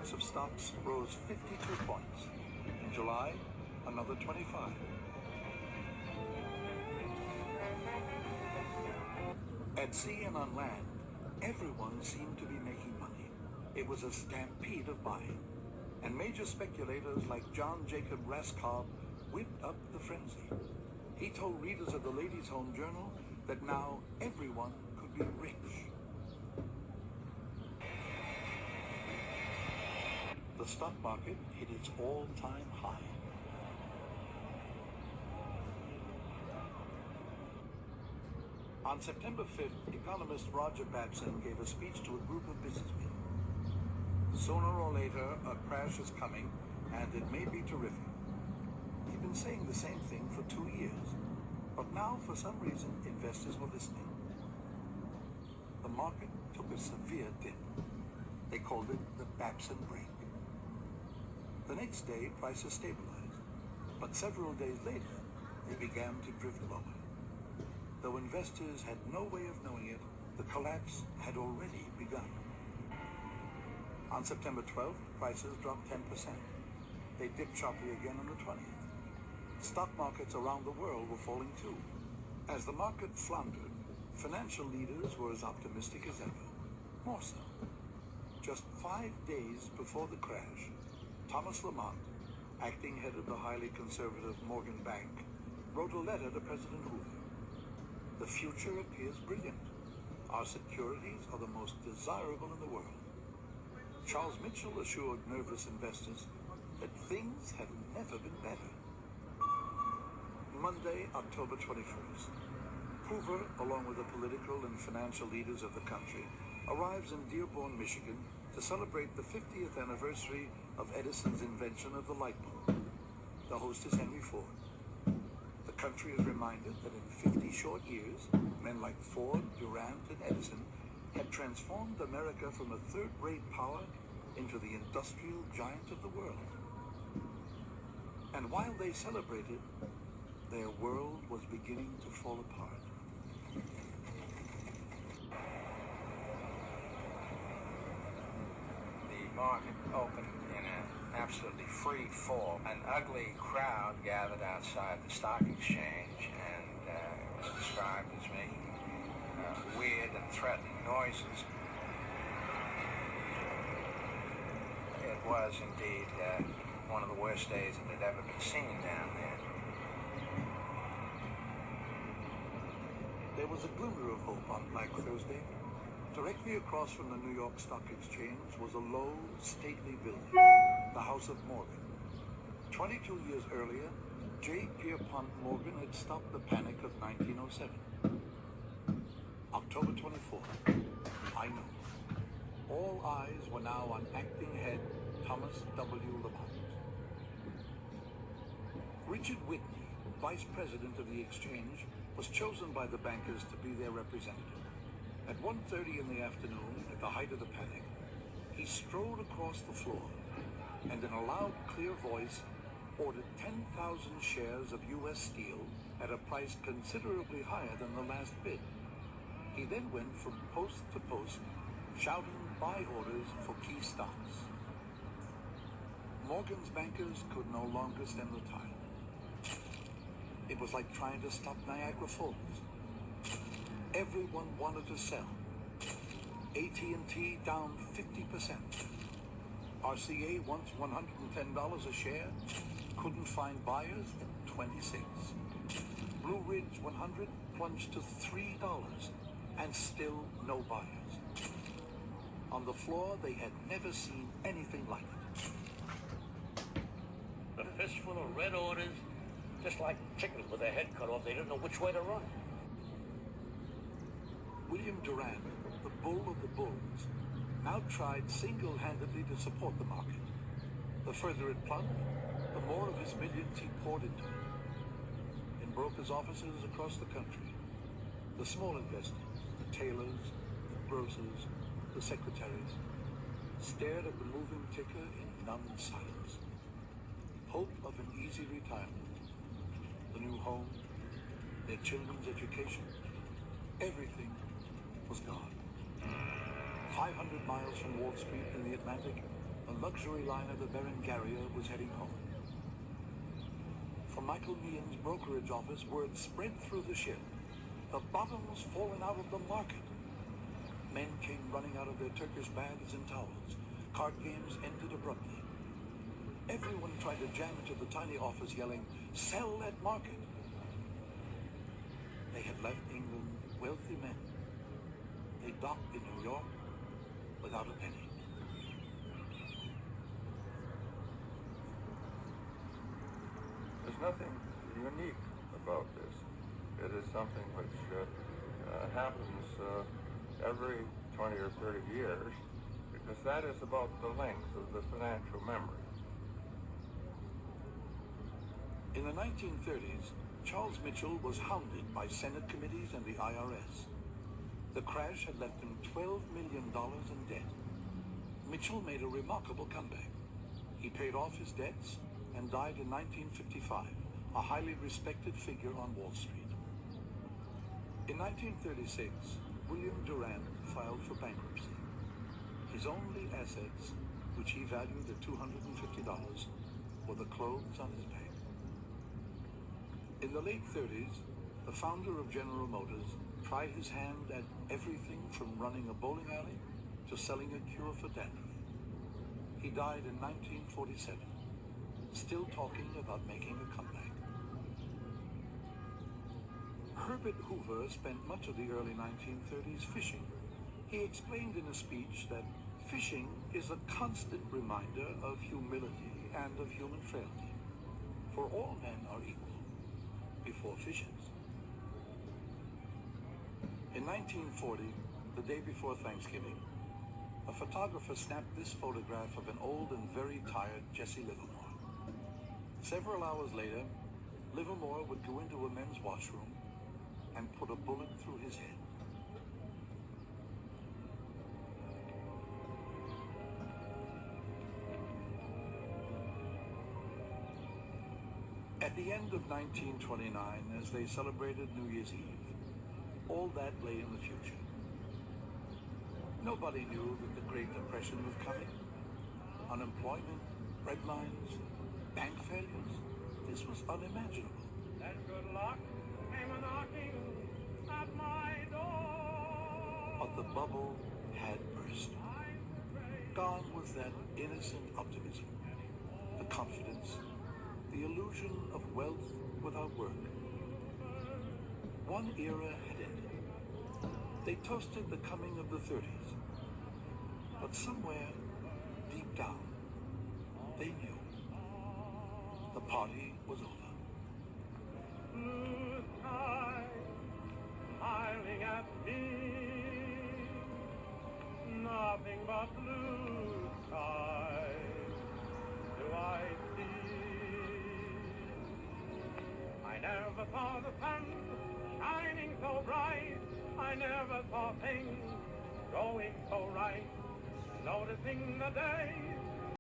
index of stocks rose 52 points. In July, another 25. At sea and on land, everyone seemed to be making money. It was a stampede of buying, and major speculators like John Jacob Raskob whipped up the frenzy. He told readers of the Ladies' Home Journal that now everyone could be rich. The stock market hit its all-time high. On September 5th, economist Roger Babson gave a speech to a group of businessmen. Sooner or later, a crash is coming, and it may be terrific. He'd been saying the same thing for 2 years, but now, for some reason, investors were listening. The market took a severe dip. They called it the Babson break. The next day, prices stabilized, but several days later, they began to drift lower. Though investors had no way of knowing it, the collapse had already begun. On September 12th, prices dropped 10%. They dipped sharply again on the 20th. Stock markets around the world were falling too. As the market floundered, financial leaders were as optimistic as ever. More so. Just 5 days before the crash, Thomas Lamont, acting head of the highly conservative Morgan Bank, wrote a letter to President Hoover. The future appears brilliant. Our securities are the most desirable in the world. Charles Mitchell assured nervous investors that things have never been better. Monday, October 21st. Hoover, along with the political and financial leaders of the country, arrives in Dearborn, Michigan, to celebrate the 50th anniversary of Edison's invention of the light bulb. The host is Henry Ford. The country is reminded that in 50 short years, men like Ford, Durant, and Edison had transformed America from a third-rate power into the industrial giant of the world. And while they celebrated, their world was beginning to fall apart. The market opened in an absolutely free fall. An ugly crowd gathered outside the stock exchange, and it was described as making weird and threatening noises. It was indeed one of the worst days that had ever been seen down there. There was a glimmer of hope on Black Thursday. Directly across from the New York Stock Exchange was a low, stately building, the House of Morgan. 22 years earlier, J. Pierpont Morgan had stopped the panic of 1907. October 24th. I know. All eyes were now on acting head Thomas W. Lamont. Richard Whitney, vice president of the exchange, was chosen by the bankers to be their representative. At 1:30 in the afternoon, at the height of the panic, he strode across the floor and in a loud, clear voice ordered 10,000 shares of U.S. Steel at a price considerably higher than the last bid. He then went from post to post, shouting buy orders for key stocks. Morgan's bankers could no longer stem the tide. It was like trying to stop Niagara Falls. Everyone wanted to sell. AT&T down 50%. RCA wants $110 a share, couldn't find buyers at 26. Blue Ridge 100 plunged to $3, and still no buyers. On the floor, they had never seen anything like it. A fistful of red orders, just like chickens with their head cut off. They didn't know which way to run. William Durant, the bull of the bulls, now tried single-handedly to support the market. The further it plunged, the more of his millions he poured into it. In brokers' offices across the country, the small investors, the tailors, the grocers, the secretaries, stared at the moving ticker in numbed silence. Hope of an easy retirement, the new home, their children's education, everything was gone. 500 miles from Wall Street in the Atlantic, a luxury liner, the Berengaria, was heading home. From Michael Meehan's brokerage office, word spread through the ship. The bottom's fallen out of the market. Men came running out of their Turkish baths and towels. Card games ended abruptly. Everyone tried to jam into the tiny office yelling, "Sell at market." They had left England wealthy men. They docked in New York without a penny. There's nothing unique about this. It is something which happens every 20 or 30 years, because that is about the length of the financial memory. In the 1930s, Charles Mitchell was hounded by Senate committees and the IRS. The crash had left him $12 million in debt. Mitchell made a remarkable comeback. He paid off his debts and died in 1955, a highly respected figure on Wall Street. In 1936, William Durand filed for bankruptcy. His only assets, which he valued at $250, were the clothes on his back. In the late 30s, the founder of General Motors tried his hand at everything from running a bowling alley to selling a cure for dandruff. He died in 1947, still talking about making a comeback. Herbert Hoover spent much of the early 1930s fishing. He explained in a speech that fishing is a constant reminder of humility and of human frailty, for all men are equal before fishes. In 1940, the day before Thanksgiving, a photographer snapped this photograph of an old and very tired Jesse Livermore. Several hours later, Livermore would go into a men's washroom and put a bullet through his head. At the end of 1929, as they celebrated New Year's Eve, all that lay in the future. Nobody knew that the Great Depression was coming. Unemployment, breadlines, bank failures, this was unimaginable. Then good luck came a knocking at my door. But the bubble had burst. Gone was that innocent optimism, the confidence, the illusion of wealth without work. One era had ended. They toasted the coming of the 30s. But somewhere, deep down, they knew the party was over. Blue sky smiling at me, nothing but blue skies do I see. I never saw the sun shining so bright, I never saw things going so right, noticing the days